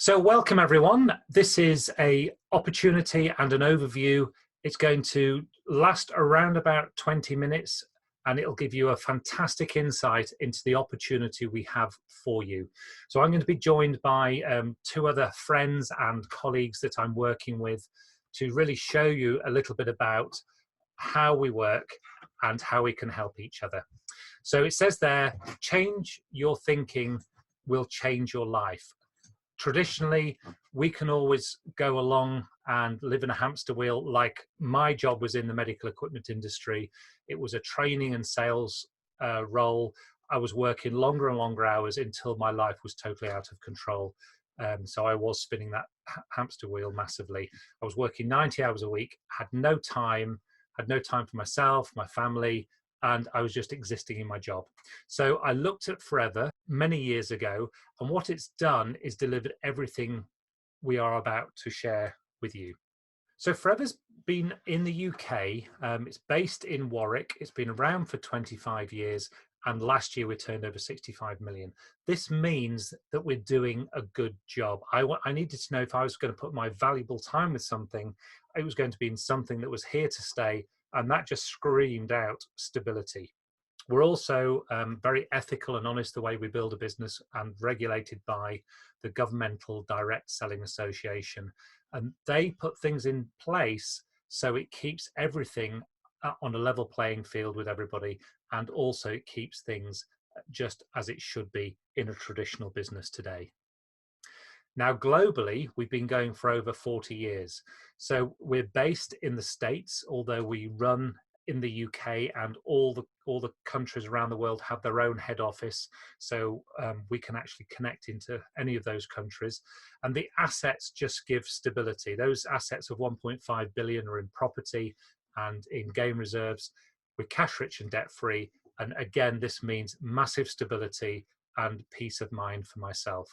So welcome everyone. This is a opportunity and an overview. It's going to last around about 20 minutes and it'll give you a fantastic insight into the opportunity we have for you. So I'm going to be joined by two other friends and colleagues that I'm working with to really show you a little bit about how we work and how we can help each other. So it says there, change your thinking will change your life. Traditionally, we can always go along and live in a hamster wheel. Like my job was in the medical equipment industry. It was a training and sales role. I was working longer and longer hours until my life was totally out of control. So I was spinning that hamster wheel massively. I was working 90 hours a week, had no time for myself, my family, and I was just existing in my job. So I looked at Forever many years ago, and what it's done is delivered everything we are about to share with you. So Forever's been in the UK. It's based in Warwick. It's been around for 25 years. And last year we turned over 65 million. This means that we're doing a good job. I needed to know if I was going to put my valuable time with something, it was going to be in something that was here to stay. And that just screamed out stability. We're also very ethical and honest the way we build a business and regulated by the Governmental Direct Selling Association. And they put things in place so it keeps everything on a level playing field with everybody. And also it keeps things just as it should be in a traditional business today. Now, globally, we've been going for over 40 years. So we're based in the States, although we run in the UK, and all the countries around the world have their own head office. So we can actually connect into any of those countries. And the assets just give stability. Those assets of 1.5 billion are in property and in game reserves. We're cash rich and debt free. And again, this means massive stability and peace of mind for myself.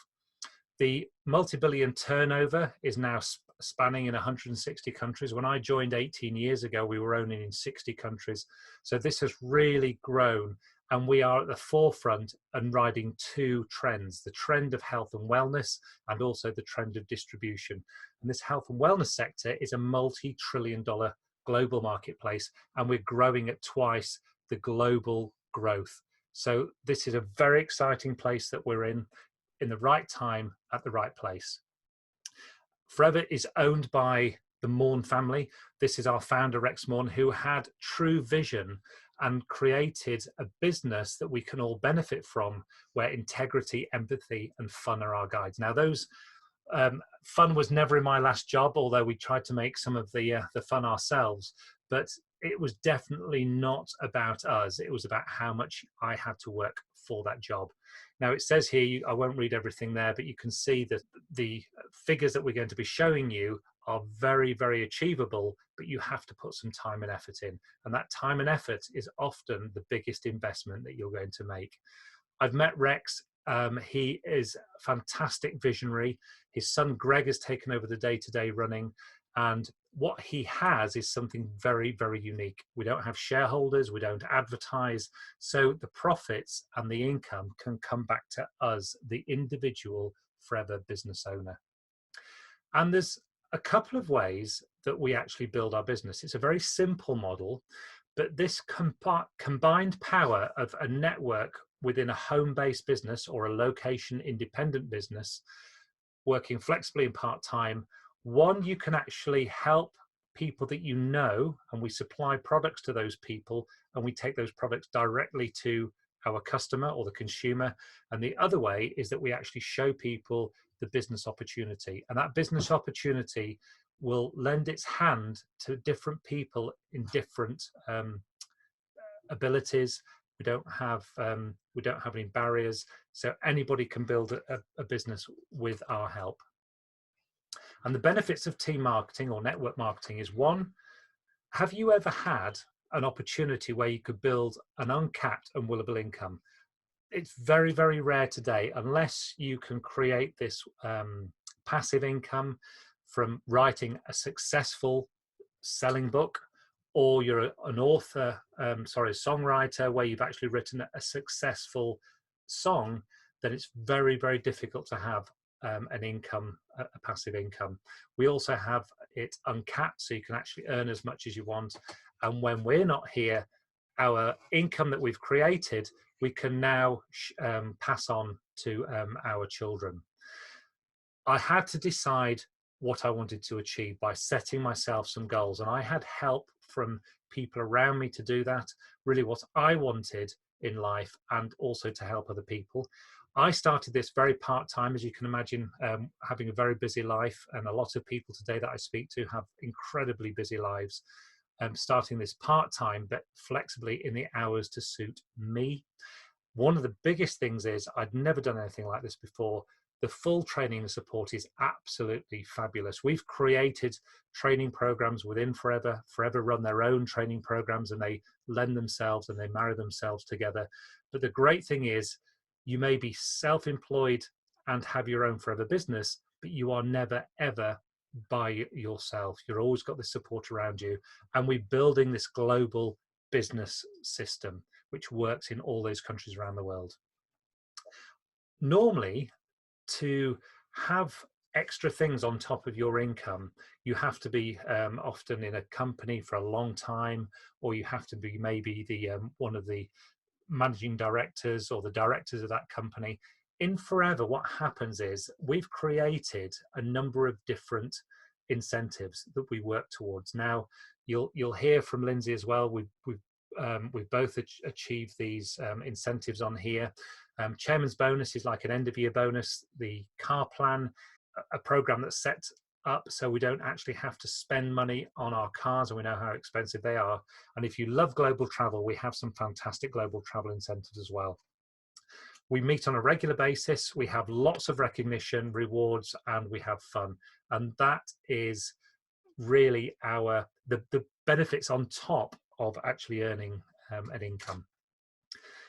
The multi-billion turnover is now spanning in 160 countries. When I joined 18 years ago, we were only in 60 countries. So this has really grown, and we are at the forefront and riding two trends, the trend of health and wellness and also the trend of distribution. And this health and wellness sector is a multi-trillion-dollar global marketplace, and we're growing at twice the global growth. So this is a very exciting place that we're in the right time, at the right place. Forever is owned by the Morn family. This is our founder, Rex Morn, who had true vision and created a business that we can all benefit from, where integrity, empathy, and fun are our guides. Now, those fun was never in my last job, although we tried to make some of the fun ourselves. But it was definitely not about us. It was about how much I had to work for that job. Now it says here, I won't read everything there, but you can see that the figures that we're going to be showing you are very, very achievable, but you have to put some time and effort in. And that time and effort is often the biggest investment that you're going to make. I've met Rex. He is a fantastic visionary. His son Greg has taken over the day-to-day running. And what he has is something very, very unique. We don't have shareholders, we don't advertise. So the profits and the income can come back to us, the individual Forever business owner. And there's a couple of ways that we actually build our business. It's a very simple model, but this combined power of a network within a home-based business or a location-independent business, working flexibly and part-time. One, you can actually help people that you know, and we supply products to those people, and we take those products directly to our customer or the consumer. And the other way is that we actually show people the business opportunity, and that business opportunity will lend its hand to different people in different abilities. We don't have any barriers, so anybody can build a business with our help. And the benefits of team marketing or network marketing is, one, have you ever had an opportunity where you could build an uncapped and willable income? It's very, very rare today, unless you can create this passive income from writing a successful selling book, or you're an author, a songwriter, where you've actually written a successful song. Then it's very, very difficult to have an income, a passive income. We also have it uncapped, so you can actually earn as much as you want. And when we're not here, our income that we've created, we can now pass on to our children. I had to decide what I wanted to achieve by setting myself some goals, and I had help from people around me to do that, really what I wanted in life, and also to help other people. I started this very part-time, as you can imagine, having a very busy life, and a lot of people today that I speak to have incredibly busy lives. Starting this part-time, but flexibly in the hours to suit me. One of the biggest things is I'd never done anything like this before. The full training and support is absolutely fabulous. We've created training programs within Forever. Forever run their own training programs, and they lend themselves and they marry themselves together. But the great thing is you may be self-employed and have your own Forever business, but you are never, ever by yourself. You've always got the support around you. And we're building this global business system, which works in all those countries around the world. Normally, to have extra things on top of your income, you have to be often in a company for a long time, or you have to be maybe the one of the managing directors or the directors of that company. In Forever, what happens is we've created a number of different incentives that we work towards. Now, you'll hear from Lindsey as well. We've both achieved these incentives on here. Chairman's bonus is like an end of year bonus. The car plan, a program that's set up so we don't actually have to spend money on our cars, and we know how expensive they are. And if you love global travel, we have some fantastic global travel incentives as well. We meet on a regular basis. We have lots of recognition, rewards, and we have fun. And that is really the benefits on top of actually earning an income.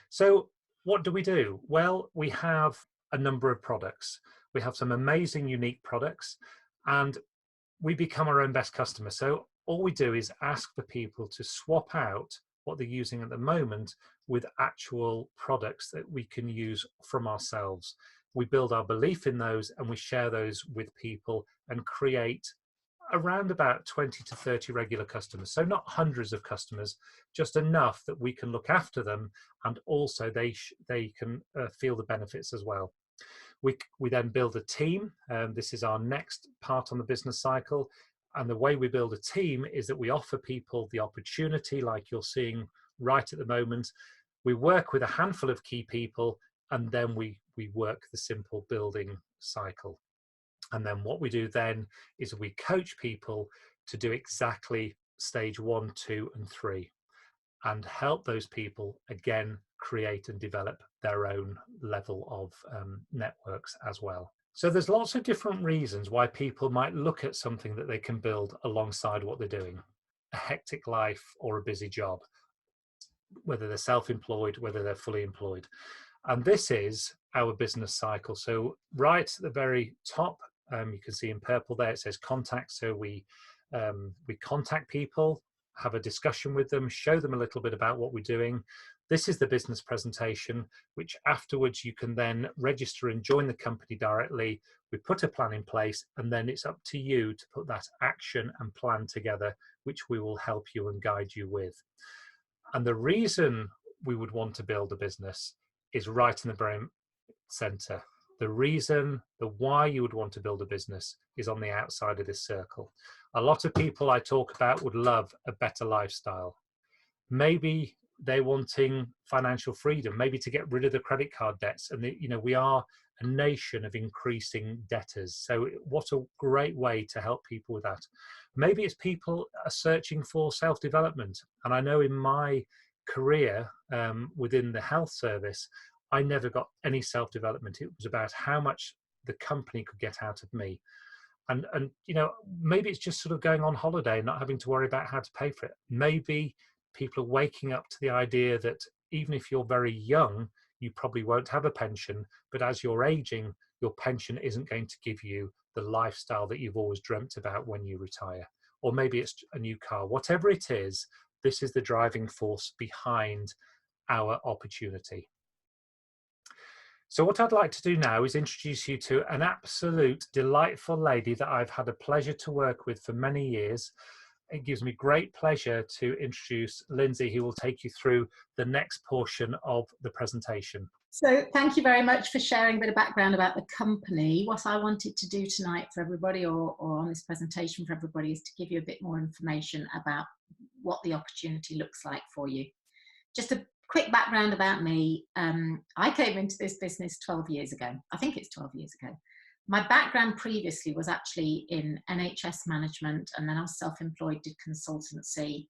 So what do? Well, we have a number of products. We have some amazing, unique products, and we become our own best customer. So all we do is ask the people to swap out what they're using at the moment with actual products that we can use from ourselves. We build our belief in those, and we share those with people and create around about 20 to 30 regular customers. So not hundreds of customers, just enough that we can look after them, and also they can feel the benefits as well. We then build a team. This is our next part on the business cycle. And the way we build a team is that we offer people the opportunity, like you're seeing right at the moment. We work with a handful of key people, and then we work the simple building cycle. And then what we do then is we coach people to do exactly stage 1, 2, and 3, and help those people again create and develop their own level of networks as well. So there's lots of different reasons why people might look at something that they can build alongside what they're doing. A hectic life or a busy job, whether they're self-employed, whether they're fully employed. And this is our business cycle. So right at the very top, you can see in purple there, it says contact. So we contact people, have a discussion with them, show them a little bit about what we're doing. This is the business presentation, which afterwards you can then register and join the company directly. We put a plan in place, and then it's up to you to put that action and plan together, which we will help you and guide you with. And the reason we would want to build a business is right in the brain center. The reason, the why you would want to build a business is on the outside of this circle. A lot of people I talk about would love a better lifestyle. Maybe they're wanting financial freedom, maybe to get rid of the credit card debts. And we are a nation of increasing debtors. So what a great way to help people with that. Maybe it's people are searching for self-development. And I know in my career within the health service, I never got any self-development. It was about how much the company could get out of me. And maybe it's just sort of going on holiday and not having to worry about how to pay for it. Maybe people are waking up to the idea that even if you're very young, you probably won't have a pension, but as you're aging, your pension isn't going to give you the lifestyle that you've always dreamt about when you retire. Or maybe it's a new car. Whatever it is, this is the driving force behind our opportunity. So what I'd like to do now is introduce you to an absolute delightful lady that I've had a pleasure to work with for many years. It gives me great pleasure to introduce Lindsey, who will take you through the next portion of the presentation. So thank you very much for sharing a bit of background about the company. What I wanted to do tonight for everybody, or on this presentation for everybody, is to give you a bit more information about what the opportunity looks like for you. Just a quick background about me. I came into this business 12 years ago. I think it's 12 years ago. My background previously was actually in NHS management, and then I was self-employed, did consultancy,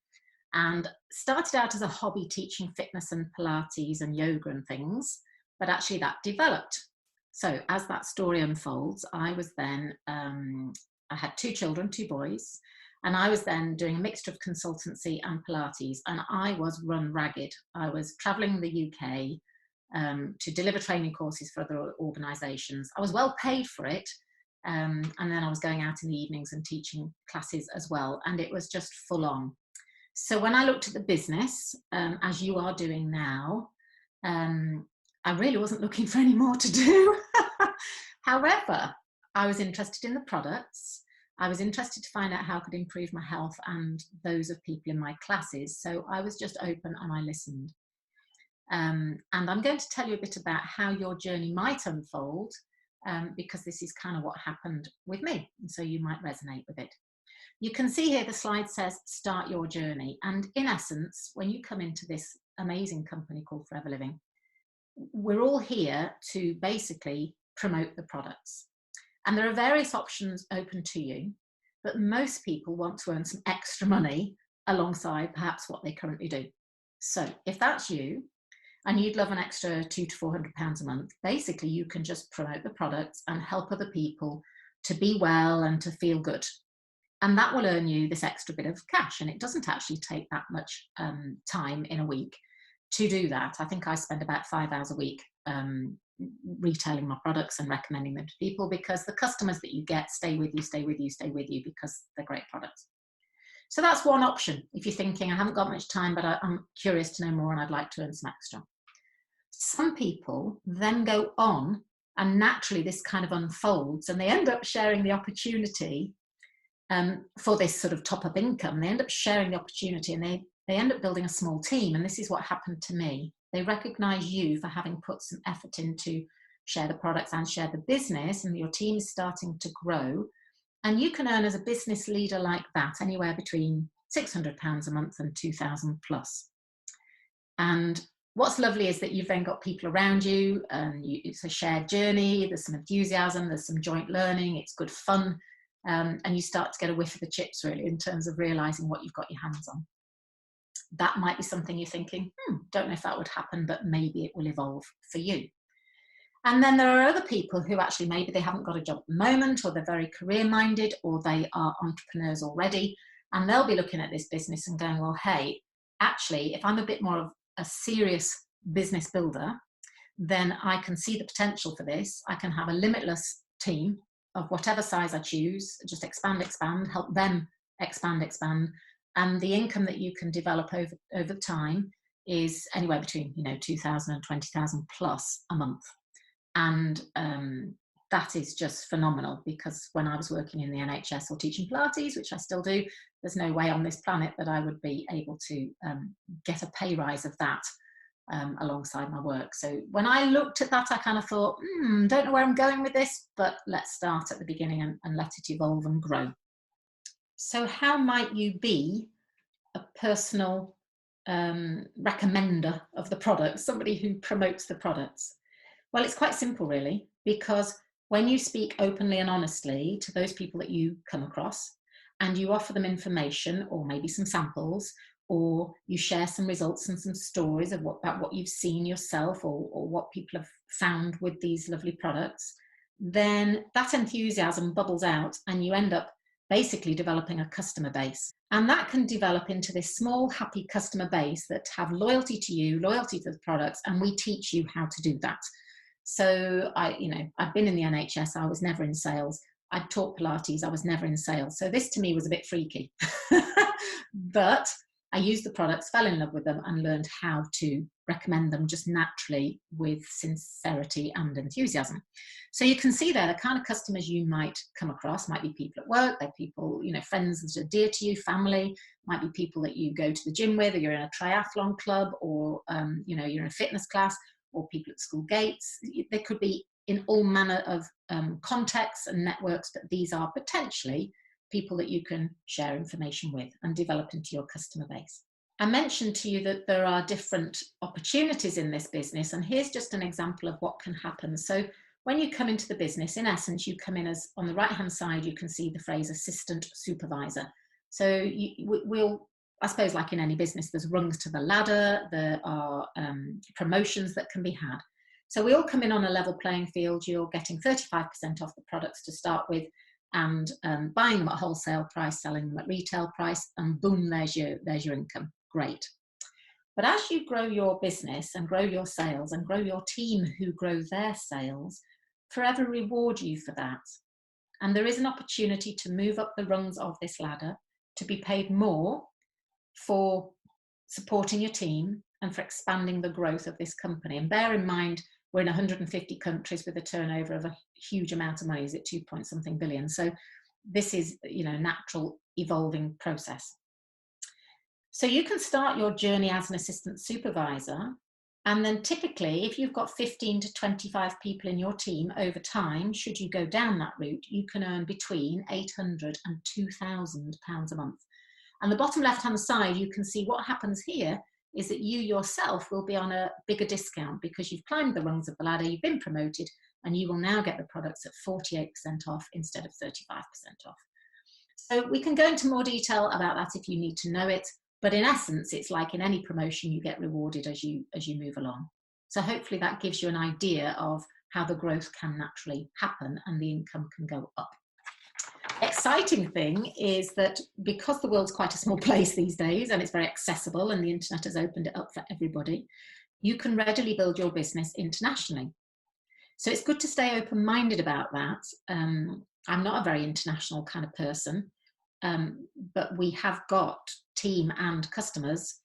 and started out as a hobby teaching fitness and Pilates and yoga and things, but actually that developed. So as that story unfolds, I was then, I had 2 children, 2 boys, and I was then doing a mixture of consultancy and Pilates, and I was run ragged. I was traveling the UK to deliver training courses for other organisations. I was well paid for it, and then I was going out in the evenings and teaching classes as well, and it was just full on. So when I looked at the business, as you are doing now, I really wasn't looking for any more to do. However, I was interested in the products. I was interested to find out how I could improve my health and those of people in my classes. So I was just open and I listened. And I'm going to tell you a bit about how your journey might unfold, because this is kind of what happened with me. And so you might resonate with it. You can see here the slide says, start your journey. And in essence, when you come into this amazing company called Forever Living, we're all here to basically promote the products. And there are various options open to you, but most people want to earn some extra money alongside perhaps what they currently do. So if that's you, and you'd love an extra £200 to £400 a month, basically you can just promote the products and help other people to be well and to feel good. And that will earn you this extra bit of cash. And it doesn't actually take that much time in a week to do that. I think I spend about 5 hours a week retailing my products and recommending them to people, because the customers that you get stay with you, stay with you, stay with you, because they're great products. So that's one option. If you're thinking, I haven't got much time, but I'm curious to know more and I'd like to earn some extra. Some people then go on, and naturally this kind of unfolds, and they end up sharing the opportunity for this sort of top-up income. They end up sharing the opportunity, and they end up building a small team. And this is what happened to me. They recognize you for having put some effort into share the products and share the business, and your team is starting to grow. And you can earn as a business leader like that anywhere between £600 a month and 2,000 plus. And what's lovely is that you've then got people around you, and it's a shared journey. There's some enthusiasm, there's some joint learning, it's good fun. And you start to get a whiff of the chips, really, in terms of realizing what you've got your hands on. That might be something you're thinking, don't know if that would happen, but maybe it will evolve for you. And then there are other people who actually, maybe they haven't got a job at the moment, or they're very career minded, or they are entrepreneurs already, and they'll be looking at this business and going, well, hey, actually, if I'm a bit more of a serious business builder, then I can see the potential for this. I can have a limitless team of whatever size I choose, just expand, help them expand. And the income that you can develop over time is anywhere between 2,000 and 20,000 plus a month. And that is just phenomenal, because when I was working in the NHS or teaching Pilates, which I still do, there's no way on this planet that I would be able to get a pay rise of that alongside my work. So when I looked at that, I kind of thought, don't know where I'm going with this, but let's start at the beginning and let it evolve and grow. So how might you be a personal recommender of the products, somebody who promotes the products? Well, it's quite simple, really, because when you speak openly and honestly to those people that you come across, and you offer them information or maybe some samples, or you share some results and some stories about what you've seen yourself, or what people have found with these lovely products, then that enthusiasm bubbles out, and you end up basically developing a customer base. And that can develop into this small, happy customer base that have loyalty to you, loyalty to the products, and we teach you how to do that. So I've been in the NHS, I was never in sales. I'd taught Pilates, I was never in sales. So this to me was a bit freaky. But I used the products, fell in love with them, and learned how to recommend them just naturally with sincerity and enthusiasm. So you can see there the kind of customers you might come across might be people at work, they're people, friends that are dear to you, family, might be people that you go to the gym with, or you're in a triathlon club, or you're in a fitness class, or people at school gates. They could be in all manner of contexts and networks, but these are potentially people that you can share information with and develop into your customer base. I mentioned to you that there are different opportunities in this business, and here's just an example of what can happen. So when you come into the business, in essence, you come in as, on the right hand side, you can see the phrase assistant supervisor. So I suppose like in any business, there's rungs to the ladder, there are promotions that can be had. So we all come in on a level playing field. You're getting 35% off the products to start with, and buying them at wholesale price, selling them at retail price, and boom, there's your income. Great. But as you grow your business and grow your sales and grow your team who grow their sales, forever reward you for that. And there is an opportunity to move up the rungs of this ladder, to be paid more for supporting your team and for expanding the growth of this company. And bear in mind, we're in 150 countries with a turnover of a huge amount of money. Is it 2-point-something billion? So this is, a natural evolving process. So you can start your journey as an assistant supervisor, and then typically, if you've got 15 to 25 people in your team over time, should you go down that route, you can earn between £800 and £2,000 a month. And the bottom left-hand side, you can see what happens here is that you yourself will be on a bigger discount because you've climbed the rungs of the ladder, you've been promoted, and you will now get the products at 48% off instead of 35% off. So we can go into more detail about that if you need to know it. But in essence, it's like in any promotion, you get rewarded as you move along. So hopefully that gives you an idea of how the growth can naturally happen and the income can go up. Exciting thing is that because the world's quite a small place these days and it's very accessible and the internet has opened it up for everybody, you can readily build your business internationally. So it's good to stay open-minded about that. I'm not a very international kind of person, but we have got team and customers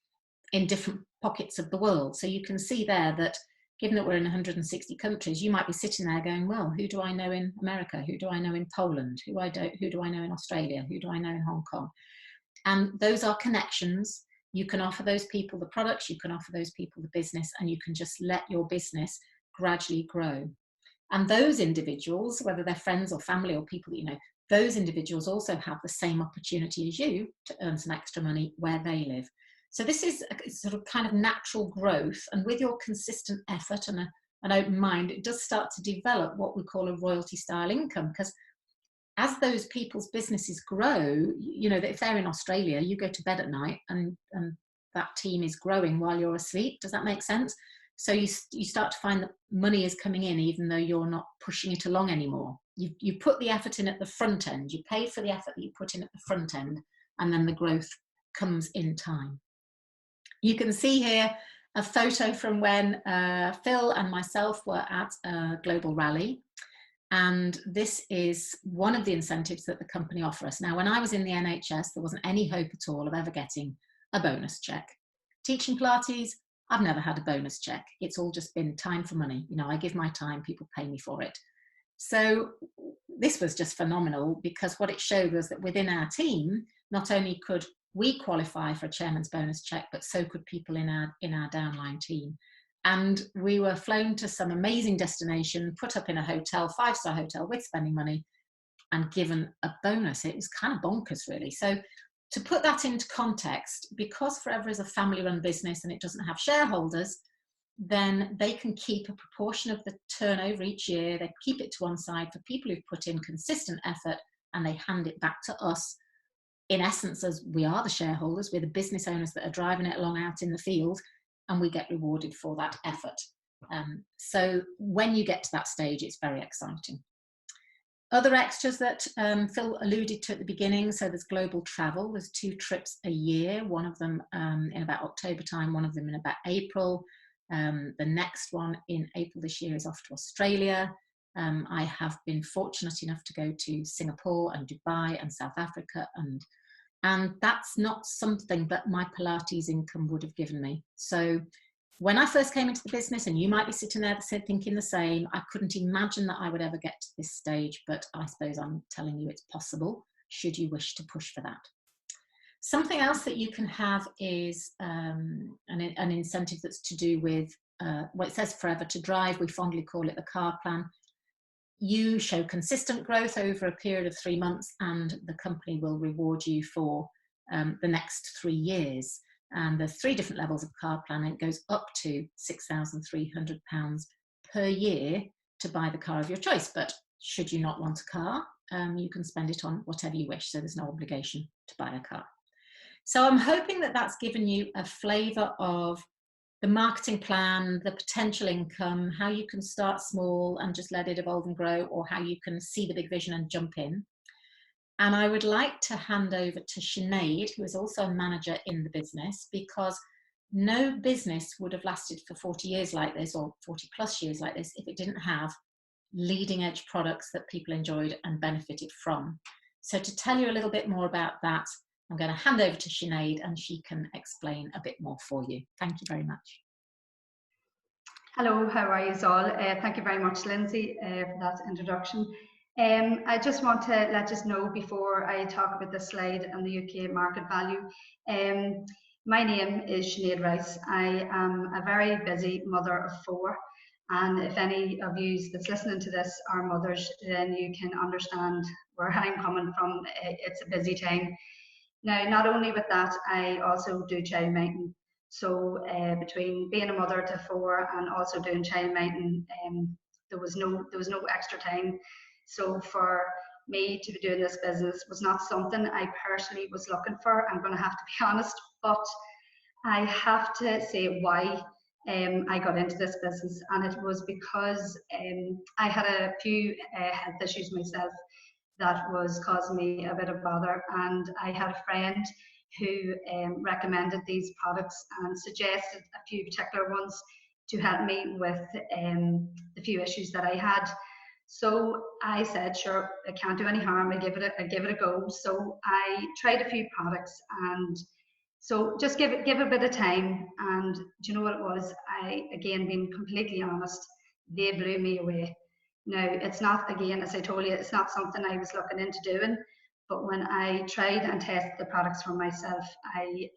in different pockets of the world. So you can see there that given that we're in 160 countries, you might be sitting there going, well, who do I know in America? Who do I know in Poland? Who do I know in Australia? Who do I know in Hong Kong? And those are connections. You can offer those people the products, you can offer those people the business, and you can just let your business gradually grow. And those individuals, whether they're friends or family or people that you know, those individuals also have the same opportunity as you to earn some extra money where they live. So this is a sort of kind of natural growth, and with your consistent effort and an open mind, it does start to develop what we call a royalty style income, because as those people's businesses grow, that if they're in Australia, you go to bed at night and that team is growing while you're asleep. Does that make sense? So you start to find that money is coming in even though you're not pushing it along anymore. You put the effort in at the front end, you pay for the effort that you put in at the front end, and then the growth comes in time. You can see here a photo from when Phil and myself were at a global rally. And this is one of the incentives that the company offer us. Now, when I was in the NHS, there wasn't any hope at all of ever getting a bonus check. Teaching Pilates, I've never had a bonus check. It's all just been time for money. I give my time, people pay me for it. So this was just phenomenal, because what it showed was that within our team, not only could we qualify for a chairman's bonus check, but so could people in our downline team. And we were flown to some amazing destination, put up in a hotel, 5-star hotel with spending money, and given a bonus. It was kind of bonkers, really. So to put that into context, because Forever is a family-run business and it doesn't have shareholders, then they can keep a proportion of the turnover each year. They keep it to one side for people who've put in consistent effort, and they hand it back to us. In essence, as we are the shareholders, we're the business owners that are driving it along out in the field, and we get rewarded for that effort. So when you get to that stage, it's very exciting. Other extras that Phil alluded to at the beginning, so there's global travel. There's 2 trips a year, one of them in about October time, one of them in about April. The next one in April this year is off to Australia. I have been fortunate enough to go to Singapore and Dubai and South Africa, and that's not something that my Pilates income would have given me. So when I first came into the business, and you might be sitting there thinking the same, I couldn't imagine that I would ever get to this stage, but I suppose I'm telling you it's possible, should you wish to push for that. Something else that you can have is an incentive that's to do with, well, it says forever to drive, we fondly call it the car plan. You show consistent growth over a period of 3 months, and the company will reward you for the next 3 years. And there's 3 different levels of car plan, and it goes up to £6,300 per year to buy the car of your choice. But should you not want a car, you can spend it on whatever you wish, so there's no obligation to buy a car. So I'm hoping that that's given you a flavour of the marketing plan, the potential income, how you can start small and just let it evolve and grow, or how you can see the big vision and jump in. And I would like to hand over to Sinead, who is also a manager in the business, because no business would have lasted for 40 years like this, or 40 plus years like this, if it didn't have leading edge products that people enjoyed and benefited from. So to tell you a little bit more about that, I'm going to hand over to Sinead, and she can explain a bit more for you. Thank you very much. Hello, how are you all? Thank you very much, Lindsay, for that introduction. I just want to let us know before I talk about the slide and the UK market value. My name is Sinead Rice. I am a very busy mother of 4. And if any of you that's listening to this are mothers, then you can understand where I'm coming from. It's a busy time. Now, not only with that, I also do child maintenance. So between being a mother to 4 and also doing child maintenance, there was no extra time. So for me to be doing this business was not something I personally was looking for. I'm going to have to be honest, but I have to say why I got into this business, and it was because I had a few health issues myself that was causing me a bit of bother, and I had a friend who recommended these products and suggested a few particular ones to help me with the few issues that I had. So I said, sure, it can't do any harm, I give it a go. So I tried a few products, and so just give it a bit of time, and do you know what it was? Again, being completely honest, they blew me away. Now, it's not, again, as I told you, it's not something I was looking into doing, but when I tried and tested the products for myself, I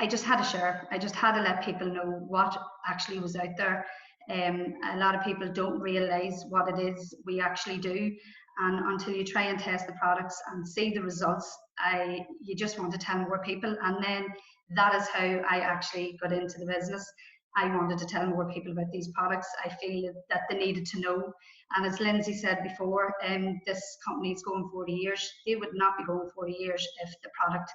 just had to share. I just had to let people know what actually was out there. A lot of people don't realize what it is we actually do, and until you try and test the products and see the results, you just want to tell more people. And then that is how I actually got into the business. I wanted to tell more people about these products. I feel that they needed to know. And as Lindsay said before, this company is going 40 years. They would not be going 40 years if the product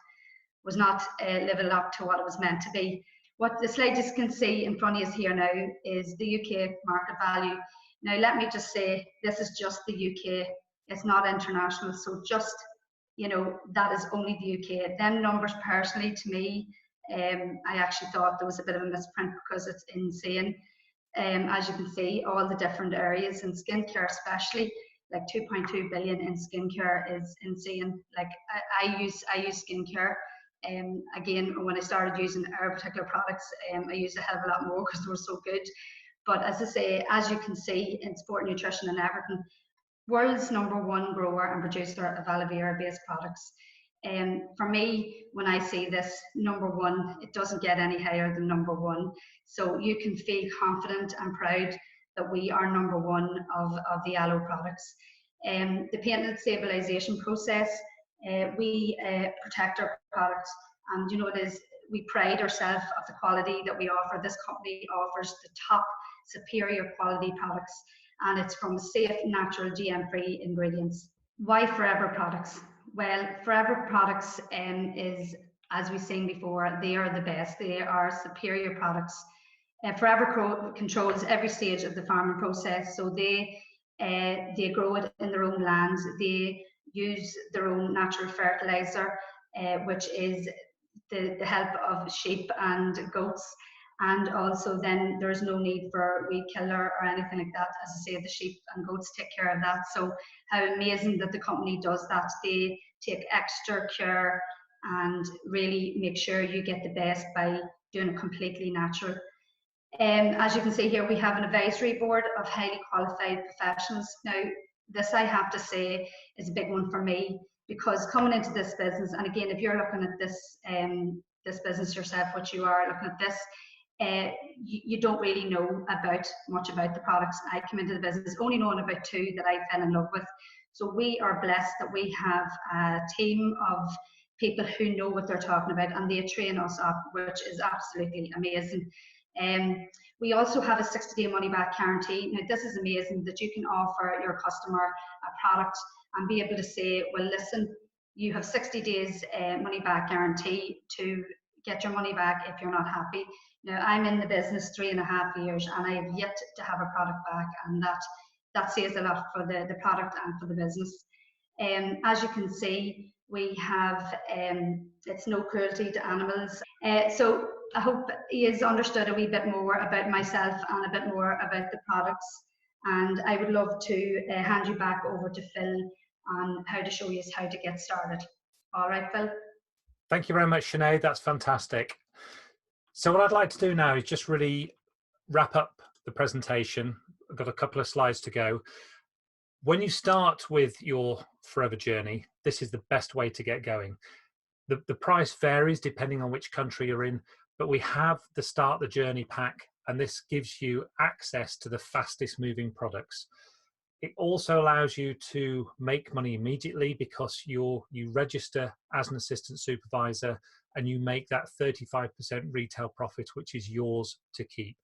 was not living up to what it was meant to be. What the slide you can see in front of us here now is the UK market value. Now, let me just say, this is just the UK. It's not international. So just, you know, that is only the UK. Them numbers personally to me, I actually thought there was a bit of a misprint because it's insane. As you can see, all the different areas in skincare, especially like 2.2 billion in skincare is insane. Like I use skincare. Again, when I started using our particular products, I used a hell of a lot more because they were so good. But as I say, as you can see in sport nutrition and everything, world's #1 grower and producer of aloe vera based products. For me, when I see this #1, it doesn't get any higher than #1. So you can feel confident and proud that we are #1 of the aloe products. The patent stabilization process, we protect our products, and you know, we pride ourselves of the quality that we offer. This company offers the top superior quality products, and it's from safe, natural, GM-free ingredients. Why Forever products? Well, Forever products is, as we've seen before, they are the best. They are superior products. Forever controls every stage of the farming process, so they grow it in their own lands. They use their own natural fertilizer, which is the help of sheep and goats. And also then there's no need for weed killer or anything like that. As I say, the sheep and goats take care of that. So how amazing that the company does that. They take extra care and really make sure you get the best by doing it completely natural. As you can see here, we have an advisory board of highly qualified professionals. Now, this I have to say is a big one for me, because coming into this business, and again, if you're looking at this this business yourself, which you are looking at this, you don't really know much about the products. I came into the business only knowing about 2 that I fell in love with. So we are blessed that we have a team of people who know what they're talking about, and they train us up, which is absolutely amazing. We also have a 60-day money-back guarantee. Now, this is amazing that you can offer your customer a product and be able to say, well, listen, you have 60 days money-back guarantee to get your money back if you're not happy. Now, I'm in the business 3.5 years, and I have yet to have a product back, and that says a lot for the product and for the business. As you can see, we have it's no cruelty to animals. So I hope he has understood a wee bit more about myself and a bit more about the products. And I would love to hand you back over to Phil on how to show you how to get started. All right, Phil. Thank you very much, Sinead. That's fantastic. So what I'd like to do now is just really wrap up the presentation. I've got a couple of slides to go. When you start with your forever journey, this is the best way to get going. The price varies depending on which country you're in, but we have the Start the Journey pack, and this gives you access to the fastest moving products. It also allows you to make money immediately because you register as an assistant supervisor and you make that 35% retail profit, which is yours to keep.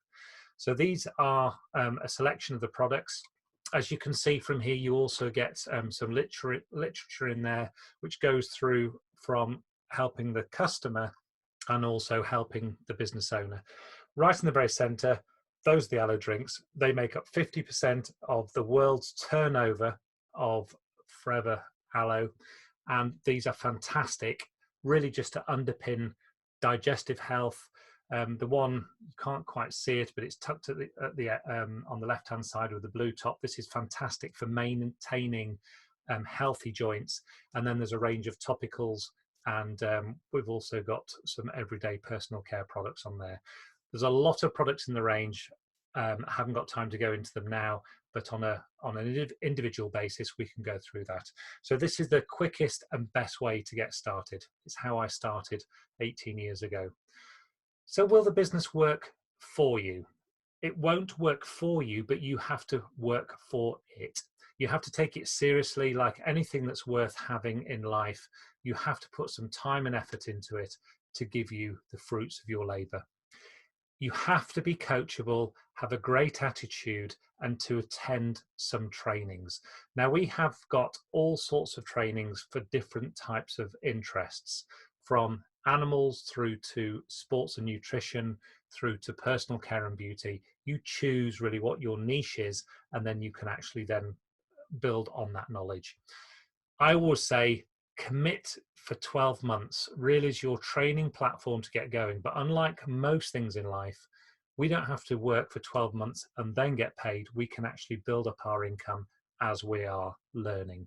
So these are a selection of the products. As you can see from here, you also get some literature in there, which goes through from helping the customer and also helping the business owner. Right in the very center, those are the aloe drinks. They make up 50% of the world's turnover of forever aloe. And these are fantastic, really just to underpin digestive health. The one, you can't quite see it, but it's tucked at on the left-hand side with the blue top. This is fantastic for maintaining healthy joints. And then there's a range of topicals, and we've also got some everyday personal care products on there. There's a lot of products in the range. I haven't got time to go into them now, but on an individual basis, we can go through that. So this is the quickest and best way to get started. It's how I started 18 years ago. So will the business work for you? It won't work for you, but you have to work for it. You have to take it seriously, like anything that's worth having in life. You have to put some time and effort into it to give you the fruits of your labor. You have to be coachable, have a great attitude, and to attend some trainings. Now, we have got all sorts of trainings for different types of interests, from animals through to sports and nutrition, through to personal care and beauty. You choose really what your niche is, and then you can actually then build on that knowledge. I always say commit for 12 months really is your training platform to get going. But unlike most things in life, we don't have to work for 12 months and then get paid. We can actually build up our income as we are learning.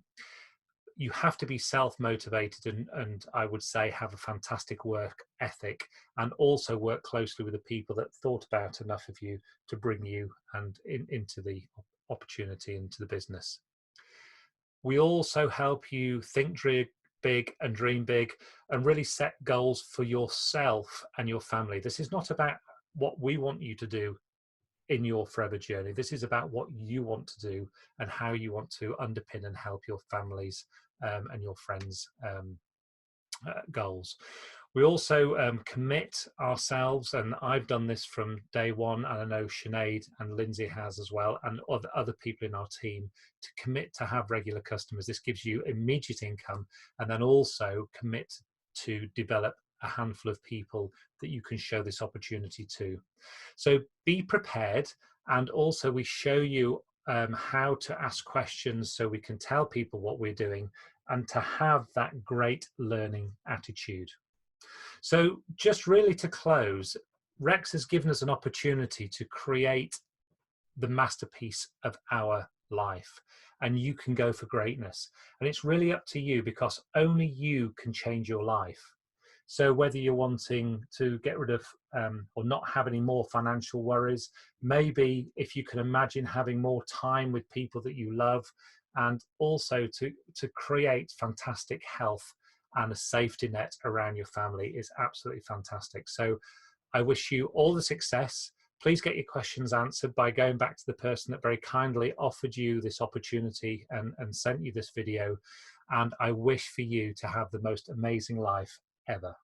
You have to be self-motivated and I would say have a fantastic work ethic, and also work closely with the people that thought about enough of you to bring you and into the opportunity, into the business. We also help you think big and dream big and really set goals for yourself and your family. This is not about what we want you to do in your forever journey. This is about what you want to do and how you want to underpin and help your families and your friends' goals. We also commit ourselves, and I've done this from day one, and I know Sinead and Lindsey has as well, and other people in our team, to commit to have regular customers. This gives you immediate income, and then also commit to develop a handful of people that you can show this opportunity to. So be prepared, and also we show you how to ask questions so we can tell people what we're doing, and to have that great learning attitude. So just really to close, Rex has given us an opportunity to create the masterpiece of our life, and you can go for greatness. And it's really up to you, because only you can change your life. So whether you're wanting to get rid of or not have any more financial worries, maybe if you can imagine having more time with people that you love, and also to create fantastic health and a safety net around your family is absolutely fantastic. So I wish you all the success. Please get your questions answered by going back to the person that very kindly offered you this opportunity and sent you this video. And I wish for you to have the most amazing life ever.